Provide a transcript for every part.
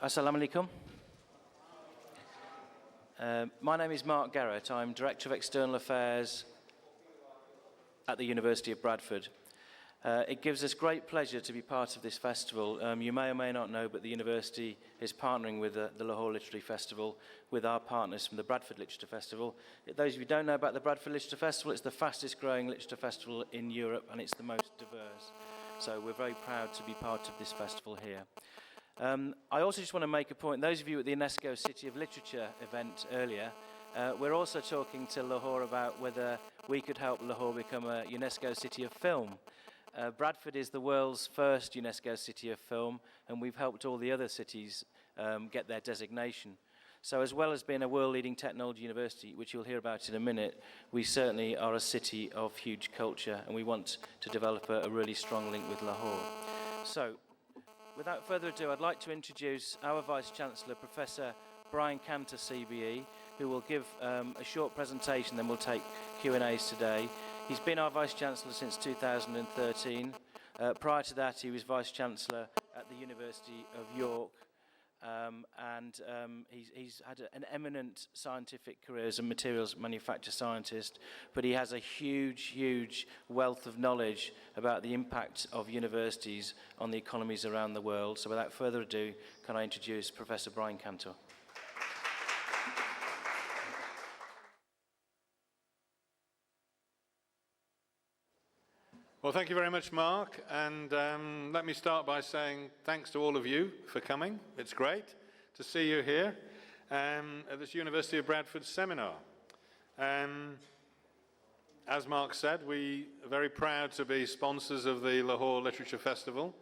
Assalamu alaikum. My name is Mark Garratt. I'm Director of External Affairs at the University of Bradford. It gives us great pleasure to be part of this festival. You may or may not know, but the university is partnering with the Lahore Literary Festival with our partners from the Bradford Literature Festival. Those of you who don't know about the Bradford Literature Festival, it's the fastest growing literature festival in Europe and it's the most diverse. So we're very proud to be part of this festival here. I also just want to make a point. Those of you at the UNESCO City of Literature event earlier, we're also talking to Lahore about whether we could help Lahore become a UNESCO City of Film. Bradford is the world's first UNESCO City of Film, and we've helped all the other cities get their designation. So as well as being a world-leading technology university, which you'll hear about in a minute, we certainly are a city of huge culture, and we want to develop a really strong link with Lahore. So, without further ado, I'd like to introduce our Vice-Chancellor, Professor Brian Cantor, CBE, who will give a short presentation, then we'll take Q&As today. He's been our Vice-Chancellor since 2013. Prior to that, he was Vice-Chancellor at the University of York, and he's had an eminent scientific career as a materials manufacture scientist, but he has a huge wealth of knowledge about the impact of universities on the economies around the world. So without further ado, can I introduce Professor Brian Cantor. Well, thank you very much, Mark, and let me start by saying thanks to all of you for coming. It's great to see you here at this University of Bradford seminar. As Mark said, we are very proud to be sponsors of the Lahore Literature Festival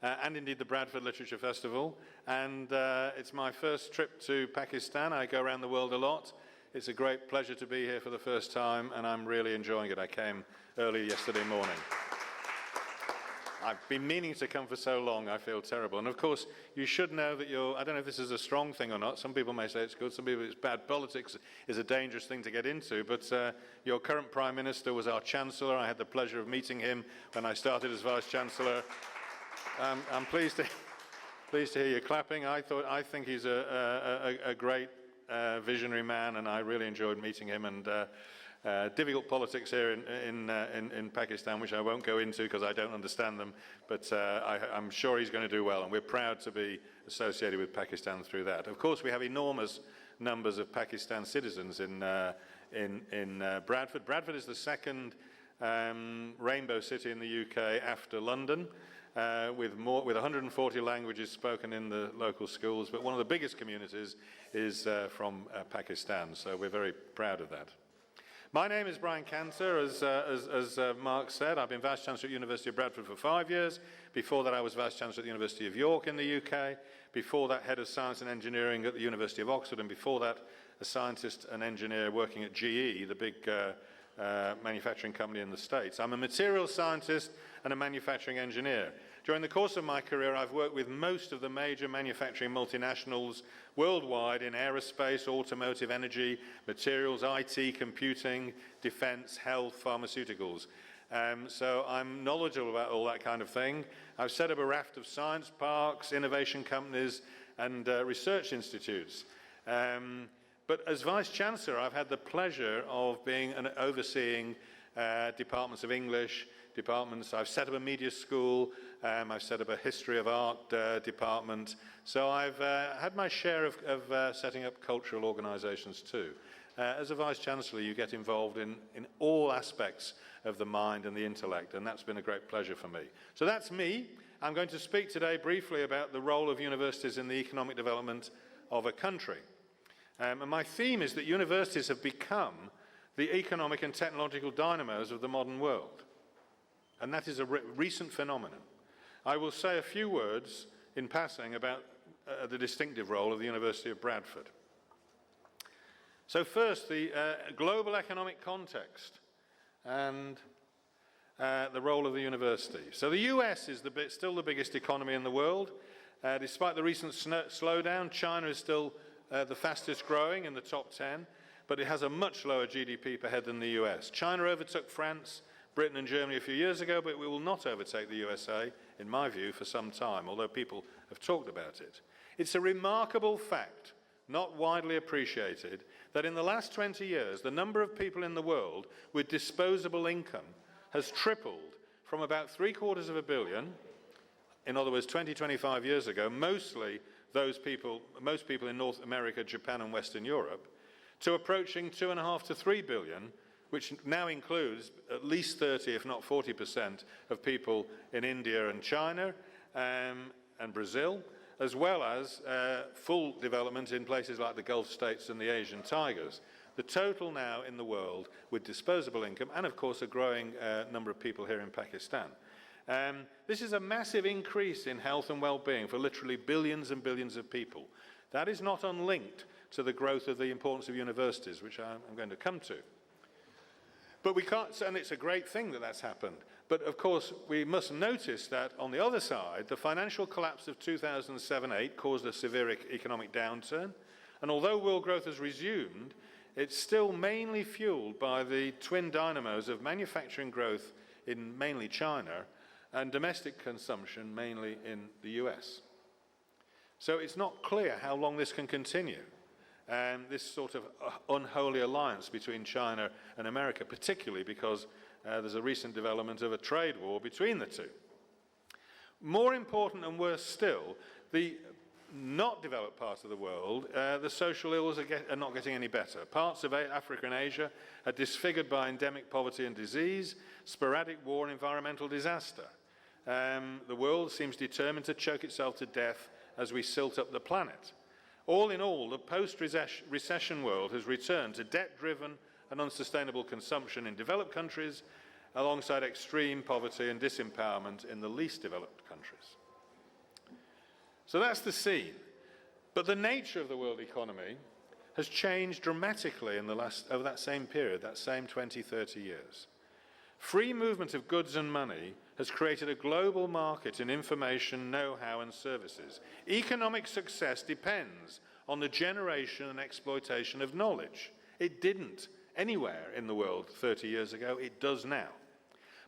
and indeed the Bradford Literature Festival, and it's my first trip to Pakistan. I go around the world a lot. It's a great pleasure to be here for the first time, and I'm really enjoying it. I came early yesterday morning. I've been meaning to come for so long, I feel terrible. And of course, you should know that I don't know if this is a strong thing or not. Some people may say it's good, some people it's bad. Politics is a dangerous thing to get into, but your current Prime Minister was our Chancellor. I had the pleasure of meeting him when I started as Vice-Chancellor. I'm pleased to hear you clapping. I think he's a great visionary man, and I really enjoyed meeting him. And difficult politics here in Pakistan, which I won't go into because I don't understand them, but I'm sure he's going to do well, and we're proud to be associated with Pakistan through that. Of course, we have enormous numbers of Pakistan citizens in Bradford. Bradford is the second rainbow city in the UK after London, with 140 languages spoken in the local schools, but one of the biggest communities is from Pakistan, so we're very proud of that. My name is Brian Cantor, as Mark said. I've been Vice-Chancellor at the University of Bradford for 5 years. Before that, I was Vice-Chancellor at the University of York in the UK. Before that, Head of Science and Engineering at the University of Oxford. And before that, a scientist and engineer working at GE, the big manufacturing company in the States. I'm a materials scientist and a manufacturing engineer. During the course of my career, I've worked with most of the major manufacturing multinationals worldwide in aerospace, automotive, energy, materials, IT, computing, defense, health, pharmaceuticals. So I'm knowledgeable about all that kind of thing. I've set up a raft of science parks, innovation companies, and research institutes. But as Vice-Chancellor, I've had the pleasure of overseeing departments of English, departments. I've set up a media school. I've set up a history of art department. So I've had my share of setting up cultural organisations too. As a Vice-Chancellor, you get involved in all aspects of the mind and the intellect, and that's been a great pleasure for me. So that's me. I'm going to speak today briefly about the role of universities in the economic development of a country. And my theme is that universities have become the economic and technological dynamos of the modern world. And that is a recent phenomenon. I will say a few words in passing about the distinctive role of the University of Bradford. So first, the global economic context and the role of the university. So the US is still the biggest economy in the world. Despite the recent slowdown, China is still the fastest growing in the top 10, but it has a much lower GDP per head than the US. China overtook France, Britain and Germany a few years ago, but we will not overtake the USA, in my view, for some time, although people have talked about it. It's a remarkable fact, not widely appreciated, that in the last 20 years, the number of people in the world with disposable income has tripled from about 750 million, in other words, 20, 25 years ago, most people in North America, Japan and Western Europe, to approaching 2.5 to 3 billion, which now includes at least 30, if not 40% of people in India and China and Brazil, as well as full development in places like the Gulf states and the Asian tigers. The total now in the world with disposable income, and of course a growing number of people here in Pakistan. This is a massive increase in health and well-being for literally billions and billions of people. That is not unlinked to the growth of the importance of universities, which I'm going to come to. But we can't, and it's a great thing that that's happened. But of course, we must notice that on the other side, the financial collapse of 2007-8 caused a severe economic downturn. And although world growth has resumed, it's still mainly fueled by the twin dynamos of manufacturing growth in mainly China and domestic consumption mainly in the US. So it's not clear how long this can continue. This sort of unholy alliance between China and America, particularly because there's a recent development of a trade war between the two. More important and worse still, the not developed parts of the world, the social ills are not getting any better. Parts of Africa and Asia are disfigured by endemic poverty and disease, sporadic war and environmental disaster. The world seems determined to choke itself to death as we silt up the planet. All in all, the post-recession world has returned to debt-driven and unsustainable consumption in developed countries, alongside extreme poverty and disempowerment in the least developed countries. So that's the scene. But the nature of the world economy has changed dramatically over that same period, that same 20, 30 years. Free movement of goods and money has created a global market in information, know-how and services. Economic success depends on the generation and exploitation of knowledge. It didn't anywhere in the world 30 years ago, it does now.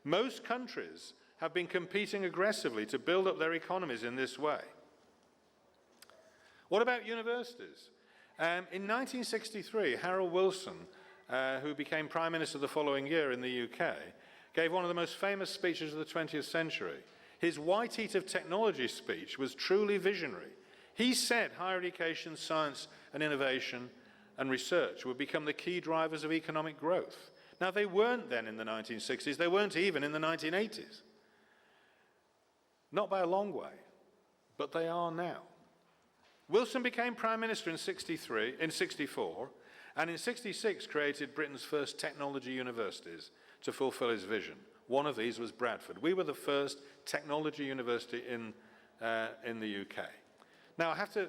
Most countries have been competing aggressively to build up their economies in this way. What about universities? In 1963, Harold Wilson, who became Prime Minister the following year in the UK, gave one of the most famous speeches of the 20th century. His White Heat of Technology speech was truly visionary. He said higher education, science and innovation and research would become the key drivers of economic growth. Now, they weren't then in the 1960s, they weren't even in the 1980s. Not by a long way, but they are now. Wilson became Prime Minister in 64, and in 66 created Britain's first technology universities to fulfill his vision. One of these was Bradford. We were the first technology university in the UK. Now, I have to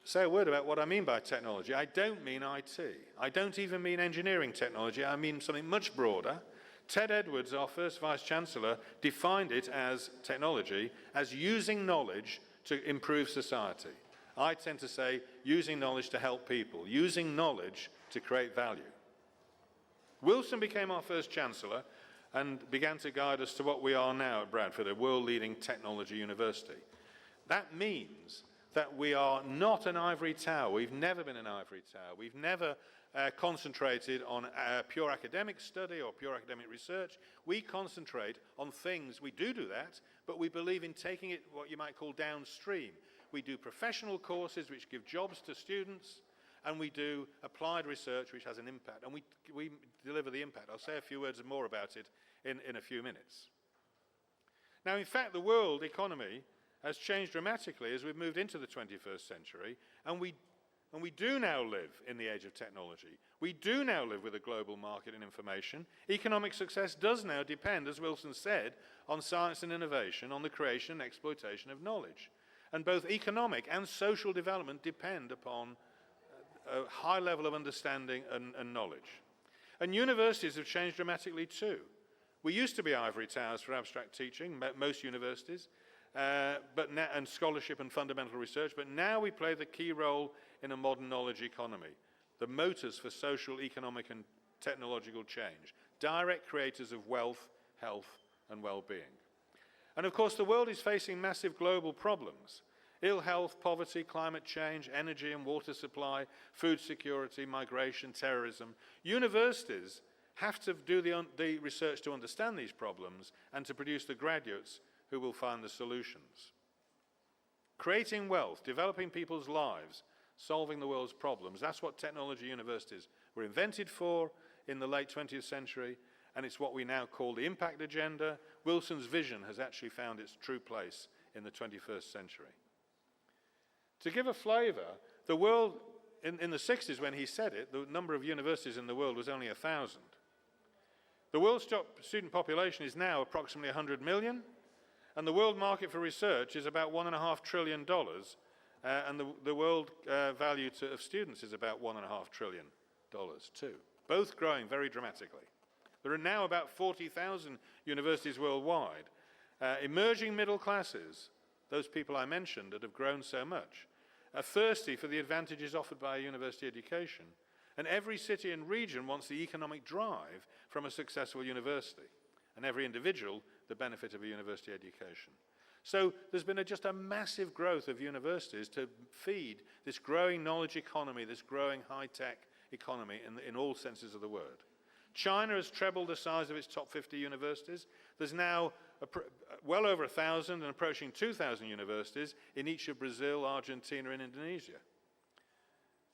say a word about what I mean by technology. I don't mean IT. I don't even mean engineering technology. I mean something much broader. Ted Edwards, our first Vice-Chancellor, defined it as technology, as using knowledge to improve society. I tend to say using knowledge to help people, using knowledge to create value. Wilson became our first Chancellor and began to guide us to what we are now at Bradford, a world-leading technology university. That means that we are not an ivory tower. We've never been an ivory tower. We've never concentrated on pure academic study or pure academic research. We concentrate on things, we do that, but we believe in taking it what you might call downstream. We do professional courses which give jobs to students, and we do applied research which has an impact, and we deliver the impact. I'll say a few words more about it in a few minutes. Now, in fact, the world economy has changed dramatically as we've moved into the 21st century, and we do now live in the age of technology. We do now live with a global market in information. Economic success does now depend, as Wilson said, on science and innovation, on the creation and exploitation of knowledge. And both economic and social development depend upon a high level of understanding and knowledge. And universities have changed dramatically too. We used to be ivory towers for abstract teaching, most universities, and scholarship and fundamental research, but now we play the key role in a modern knowledge economy, the motors for social, economic and technological change, direct creators of wealth, health and well-being. And of course, the world is facing massive global problems. Ill health, poverty, climate change, energy and water supply, food security, migration, terrorism. Universities have to do the research to understand these problems and to produce the graduates who will find the solutions. Creating wealth, developing people's lives, solving the world's problems. That's what technology universities were invented for in the late 20th century, and it's what we now call the impact agenda. Wilson's vision has actually found its true place in the 21st century. To give a flavour, the world, in the 60s when he said it, the number of universities in the world was only 1,000. The world's student population is now approximately 100 million, and the world market for research is about $1.5 trillion, and the world value of students is about $1.5 trillion too, both growing very dramatically. There are now about 40,000 universities worldwide. Emerging middle classes, those people I mentioned that have grown so much, are thirsty for the advantages offered by a university education, and every city and region wants the economic drive from a successful university, and every individual the benefit of a university education. So there's been just a massive growth of universities to feed this growing knowledge economy, this growing high-tech economy in all senses of the word. China has trebled the size of its top 50 universities. There's now well over 1,000 and approaching 2,000 universities in each of Brazil, Argentina, and Indonesia.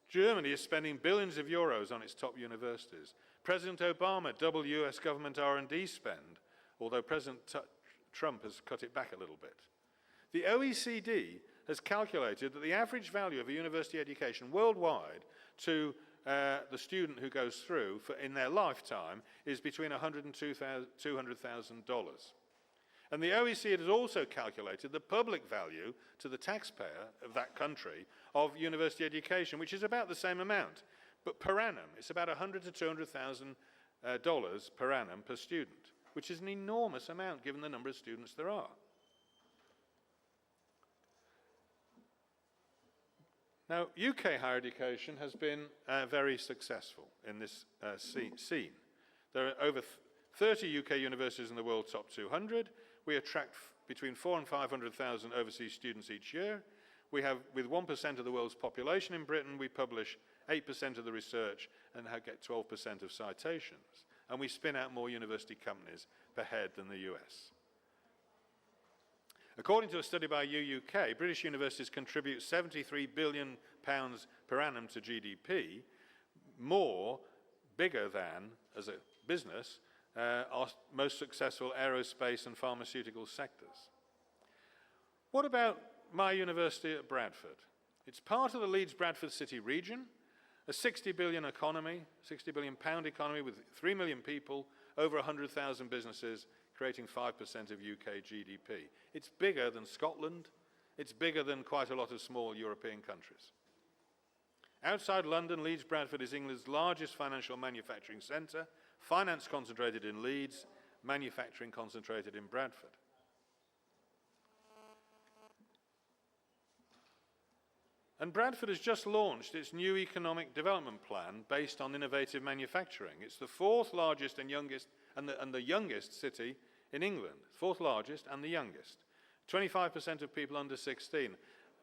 Germany is spending billions of euros on its top universities. President Obama doubled US government R&D spend, although President Trump has cut it back a little bit. The OECD has calculated that the average value of a university education worldwide to the student who goes through in their lifetime is between $100,000 and $200,000. And the OECD has also calculated the public value to the taxpayer of that country of university education, which is about the same amount, but per annum. It's about $100,000 to $200,000 per annum per student, which is an enormous amount given the number of students there are. Now, UK higher education has been very successful in this scene. There are over 30 UK universities in the world top 200. We attract between 400,000 and 500,000 overseas students each year. We have, with 1% of the world's population in Britain, we publish 8% of the research and get 12% of citations. And we spin out more university companies per head than the US. According to a study by UUK, British universities contribute £73 billion per annum to GDP, bigger than, as a business, our most successful aerospace and pharmaceutical sectors. What about my university at Bradford? It's part of the Leeds-Bradford City region, a £60 billion economy, £60 billion economy with 3 million people, over 100,000 businesses, creating 5% of UK GDP. It's bigger than Scotland. It's bigger than quite a lot of small European countries. Outside London, Leeds-Bradford is England's largest financial manufacturing centre, finance concentrated in Leeds, manufacturing concentrated in Bradford. And Bradford has just launched its new economic development plan based on innovative manufacturing. It's the fourth largest and youngest, and the youngest city in England, fourth largest and the youngest. 25% of people under 16.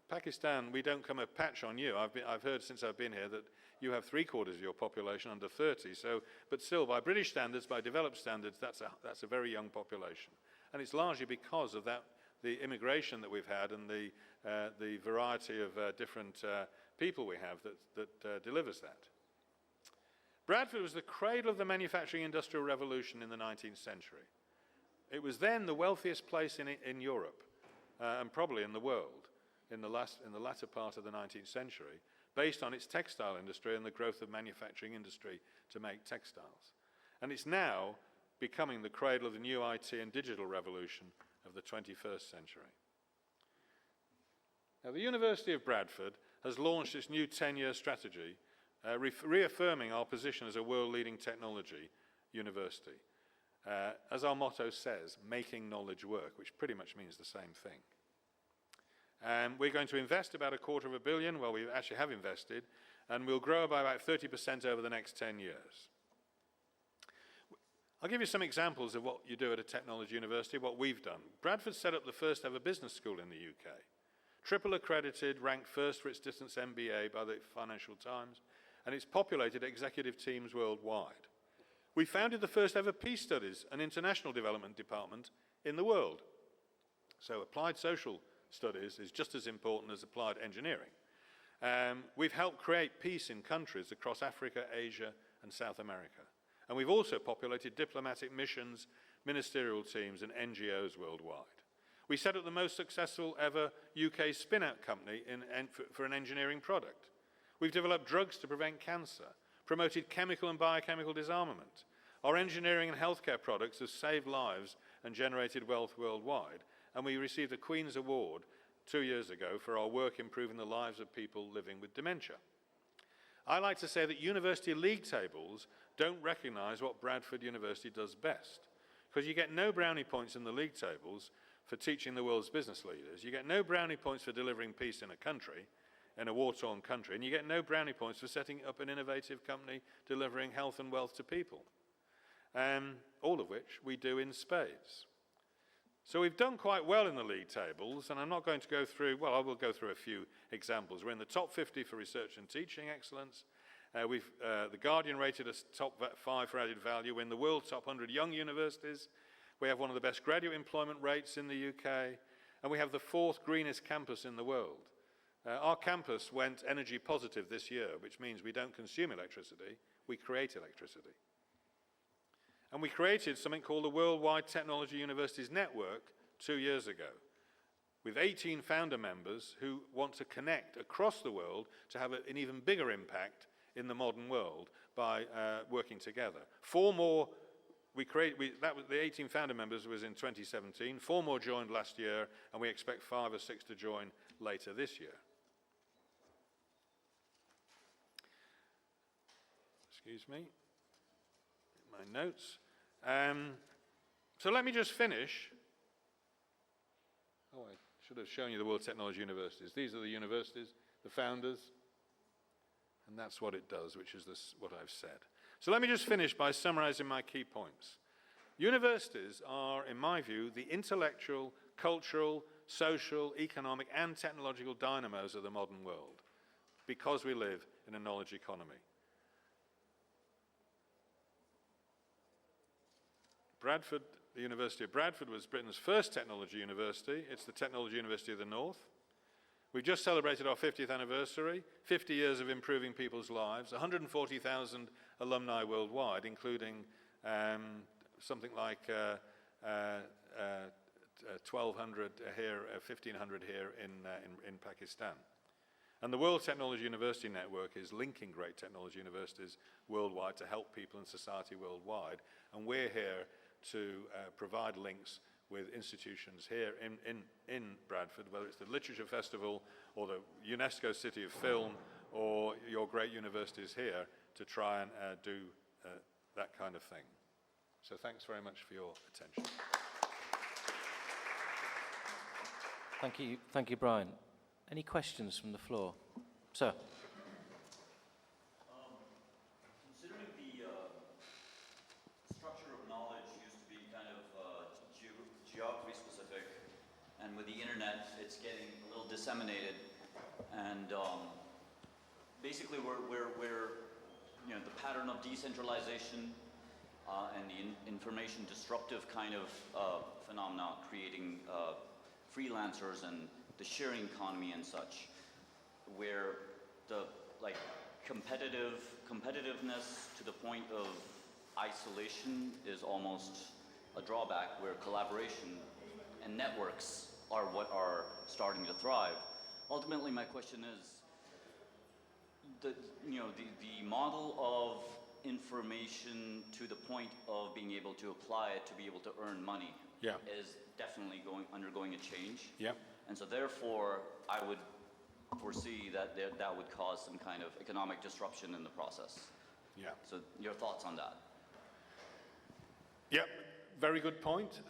Pakistan, we don't come a patch on you. I've heard since I've been here that you have 3/4 of your population under 30. So, but still, by British standards, by developed standards, that's a very young population, and it's largely because of that, the immigration that we've had, and the variety of different people we have that delivers that. Bradford was the cradle of the manufacturing industrial revolution in the 19th century. It was then the wealthiest place in Europe, and probably in the world, in the latter part of the 19th century, based on its textile industry and the growth of manufacturing industry to make textiles. And it's now becoming the cradle of the new IT and digital revolution of the 21st century. Now, the University of Bradford has launched its new 10-year strategy, reaffirming our position as a world-leading technology university. As our motto says, making knowledge work, which pretty much means the same thing. And we're going to invest about $250 million, well, we actually have invested, and we'll grow by about 30% over the next 10 years. I'll give you some examples of what you do at a technology university, what we've done. Bradford set up the first ever business school in the UK, triple accredited, ranked first for its distance MBA by the Financial Times, and it's populated executive teams worldwide. We founded the first ever peace studies and international development department in the world. So applied social studies is just as important as applied engineering. We've helped create peace in countries across Africa, Asia, and South America. And we've also populated diplomatic missions, ministerial teams, and NGOs worldwide. We set up the most successful ever UK spin-out company for an engineering product. We've developed drugs to prevent cancer, promoted chemical and biochemical disarmament. Our engineering and healthcare products have saved lives and generated wealth worldwide. And we received a Queen's Award 2 years ago for our work improving the lives of people living with dementia. I like to say that university league tables don't recognize what Bradford University does best, because you get no brownie points in the league tables for teaching the world's business leaders. You get no brownie points for delivering peace in a country, in a war-torn country, and you get no brownie points for setting up an innovative company delivering health and wealth to people, all of which we do in spades. So we've done quite well in the league tables, and I'm not going to go through, well, I will go through a few examples. We're in the top 50 for research and teaching excellence. The Guardian rated us top 5 for added value. We're in the world top 100 young universities. We have one of the best graduate employment rates in the UK, and we have the 4th greenest campus in the world. Our campus went energy positive this year, which means we don't consume electricity, we create electricity. And we created something called the Worldwide Technology Universities Network 2 years ago, with 18 founder members who want to connect across the world to have an even bigger impact in the modern world by working together. 4 more, the 18 founder members was in 2017, 4 more joined last year, and we expect 5 or 6 to join later this year. Excuse me, my notes. So let me just finish. Oh, I should have shown you the World Technology Universities. These are the universities, the founders, and that's what it does, which is what I've said. So let me just finish by summarizing my key points. Universities are, in my view, the intellectual, cultural, social, economic, and technological dynamos of the modern world, because we live in a knowledge economy. Bradford, the University of Bradford was Britain's first technology university. It's the Technology University of the North. We've just celebrated our 50th anniversary, 50 years of improving people's lives, 140,000 alumni worldwide, including something like 1,200 here, 1,500 here in Pakistan. And the World Technology University Network is linking great technology universities worldwide to help people and society worldwide. And we're here to provide links with institutions here in Bradford, whether it's the Literature Festival or the UNESCO City of Film or your great universities here, to try and do that kind of thing. So thanks very much for your attention. Thank you, Brian. Any questions from the floor? Sir. And with the internet, it's getting a little disseminated, and basically we're the pattern of decentralization and the information disruptive kind of phenomena, creating freelancers and the sharing economy and such, where the competitiveness to the point of isolation is almost a drawback, where collaboration and networks are what are starting to thrive. Ultimately, my question is, the model of information to the point of being able to apply it to be able to earn money is definitely undergoing a change. Yeah. And so therefore, I would foresee that that would cause some kind of economic disruption in the process. Yeah. So your thoughts on that? Yep, very good point.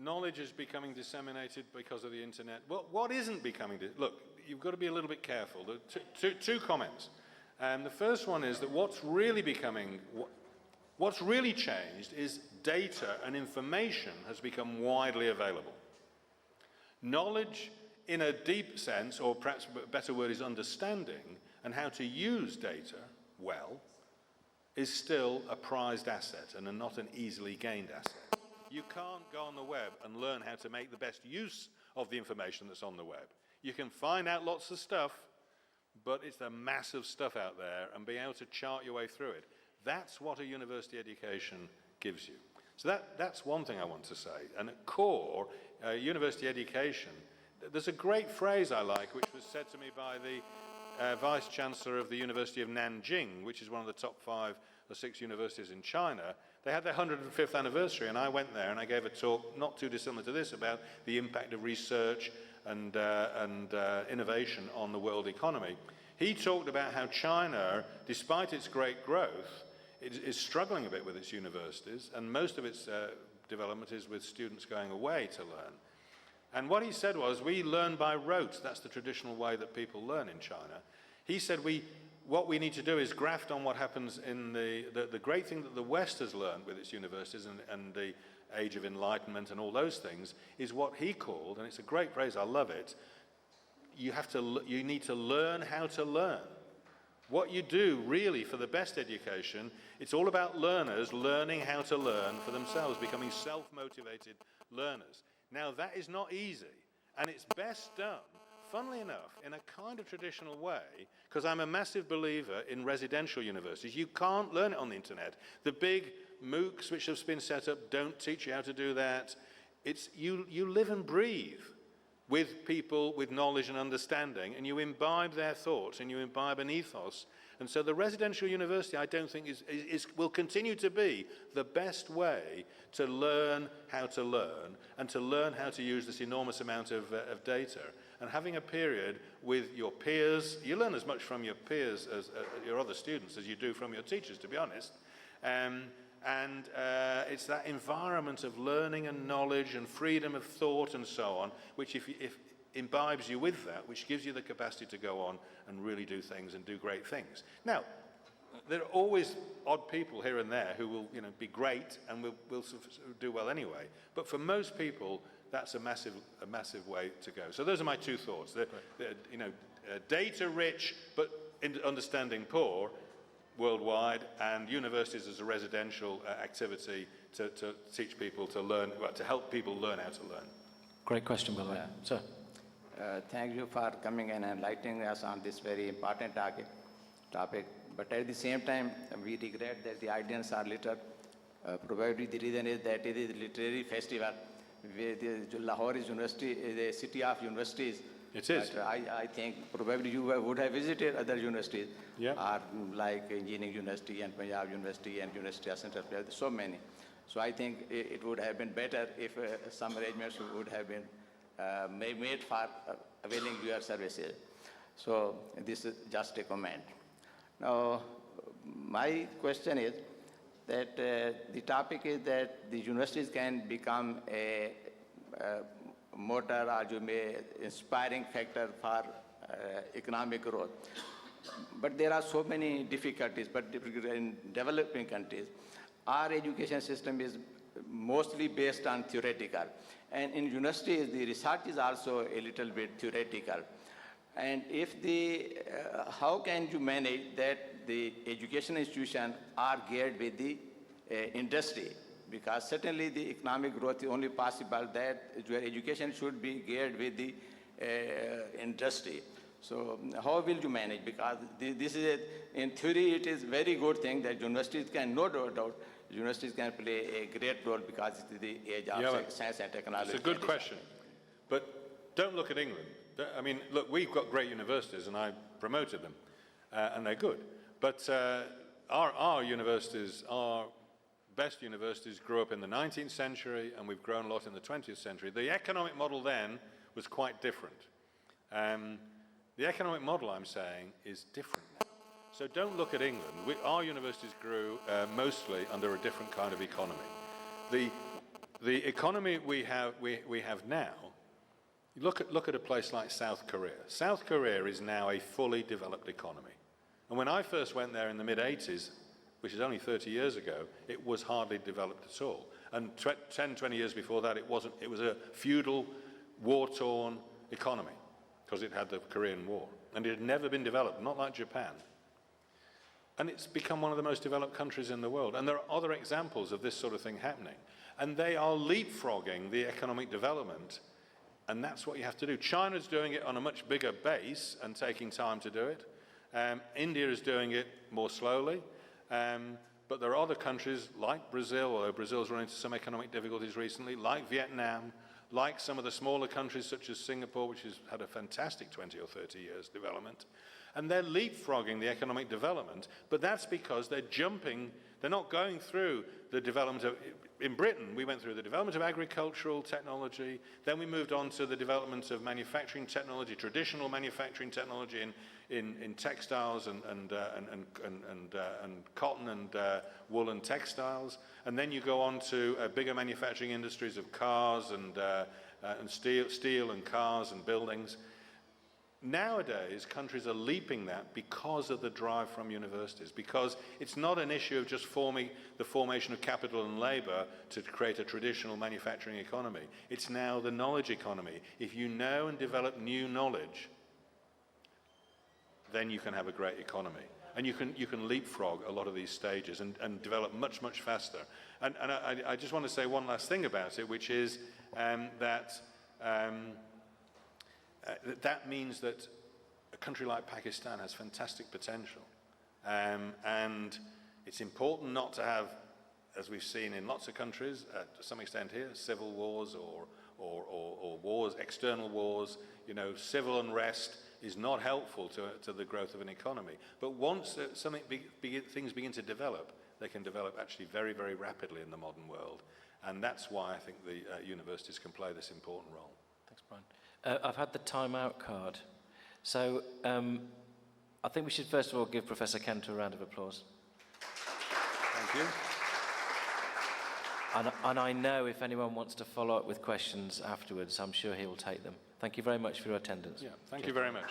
Knowledge is becoming disseminated because of the internet. What isn't becoming? Look, you've got to be a little bit careful. Two comments. The first one is that what's really changed is data and information has become widely available. Knowledge in a deep sense, or perhaps a better word is understanding, and how to use data well, is still a prized asset and not an easily gained asset. You can't go on the web and learn how to make the best use of the information that's on the web. You can find out lots of stuff, but it's the massive stuff out there, and being able to chart your way through it. That's what a university education gives you. So that's one thing I want to say. And at core, university education, there's a great phrase I like, which was said to me by the Vice-Chancellor of the University of Nanjing, which is one of the top 5 or 6 universities in China. They had their 105th anniversary, and I went there and I gave a talk not too dissimilar to this about the impact of research and innovation on the world economy. He talked about how China, despite its great growth, is struggling a bit with its universities, and most of its development is with students going away to learn. And what he said was, we learn by rote. That's the traditional way that people learn in China. He said, what we need to do is graft on what happens in the great thing that the West has learned with its universities and the Age of Enlightenment and all those things, is what he called, and it's a great phrase, I love it, you need to learn how to learn. What you do really for the best education, it's all about learners learning how to learn for themselves, becoming self-motivated learners. Now that is not easy, and it's best done, funnily enough, in a kind of traditional way, because I'm a massive believer in residential universities. You can't learn it on the internet. The big MOOCs which have been set up don't teach you how to do that. You live and breathe with people with knowledge and understanding, and you imbibe their thoughts and you imbibe an ethos. And so the residential university, I don't think, will continue to be the best way to learn how to learn and to learn how to use this enormous amount of data. And having a period with your peers, you learn as much from your peers as your other students as you do from your teachers, to be honest. It's that environment of learning and knowledge and freedom of thought and so on, which if imbibes you with that, which gives you the capacity to go on and really do things and do great things. Now, there are always odd people here and there who will, be great and will do well anyway. But for most people, that's a massive way to go. So those are my two thoughts. Data-rich but understanding poor worldwide, and universities as a residential activity to teach people to learn, to help people learn how to learn. Great question, by the way. Sir. Thank you for coming and enlightening us on this very important topic. But at the same time, we regret that the audience are little. Probably the reason is that it is a literary festival. Lahore is university, is a city of universities. It is. But I think probably you would have visited other universities, like Engineering University and Punjab University and University of Central Punjab. So many. So I think it would have been better if some arrangements would have been made for availing your services. So this is just a comment. Now, my question is that the topic is that the universities can become a motor or inspiring factor for economic growth. But there are so many difficulties, particularly in developing countries. Our education system is mostly based on theoretical. And in universities, the research is also a little bit theoretical. And if how can you manage that the education institutions are geared with the industry? Because certainly the economic growth is only possible that your education should be geared with the industry. So how will you manage? Because this is, in theory, it is a very good thing that universities can, no doubt, universities can play a great role because it is the age of science and technology. It's a good question. But don't look at England. I mean, look, we've got great universities, and I promoted them, and they're good. But our universities, our best universities, grew up in the 19th century, and we've grown a lot in the 20th century. The economic model then was quite different. The economic model, I'm saying, is different now. So don't look at England. Our universities grew mostly under a different kind of economy. The economy we have now, look at a place like South Korea. South Korea is now a fully developed economy. And when I first went there in the mid-80s, which is only 30 years ago, it was hardly developed at all. And 10, 20 years before that, it wasn't. It was a feudal, war-torn economy. because it had the Korean War. And it had never been developed, not like Japan. And it's become one of the most developed countries in the world. And there are other examples of this sort of thing happening. And they are leapfrogging the economic development. And that's what you have to do. China's doing it on a much bigger base and taking time to do it. India is doing it more slowly. But there are other countries like Brazil, although Brazil's run into some economic difficulties recently, like Vietnam, like some of the smaller countries such as Singapore, which has had a fantastic 20 or 30 years development. And they're leapfrogging the economic development, but that's because they're jumping, they're not going through the development of, in Britain, we went through the development of agricultural technology, then we moved on to the development of manufacturing technology, traditional manufacturing technology in textiles and cotton and wool and textiles, and then you go on to bigger manufacturing industries of cars and steel and cars and buildings. Nowadays, countries are leaping that because of the drive from universities, because it's not an issue of just the formation of capital and labour to create a traditional manufacturing economy. It's now the knowledge economy. If you know and develop new knowledge, then you can have a great economy. And you can leapfrog a lot of these stages and develop much, much faster. And I just want to say one last thing about it, which is that means that a country like Pakistan has fantastic potential. And it's important not to have, as we've seen in lots of countries, to some extent here, civil wars or wars, external wars. You know, civil unrest is not helpful to the growth of an economy. But once things begin to develop, they can develop actually very, very rapidly in the modern world. And that's why I think the universities can play this important role. Thanks, Brian. I've had the time-out card. So I think we should first of all give Professor Cantor a round of applause. Thank you. And I know if anyone wants to follow up with questions afterwards, I'm sure he will take them. Thank you very much for your attendance. Yeah, thank you very much.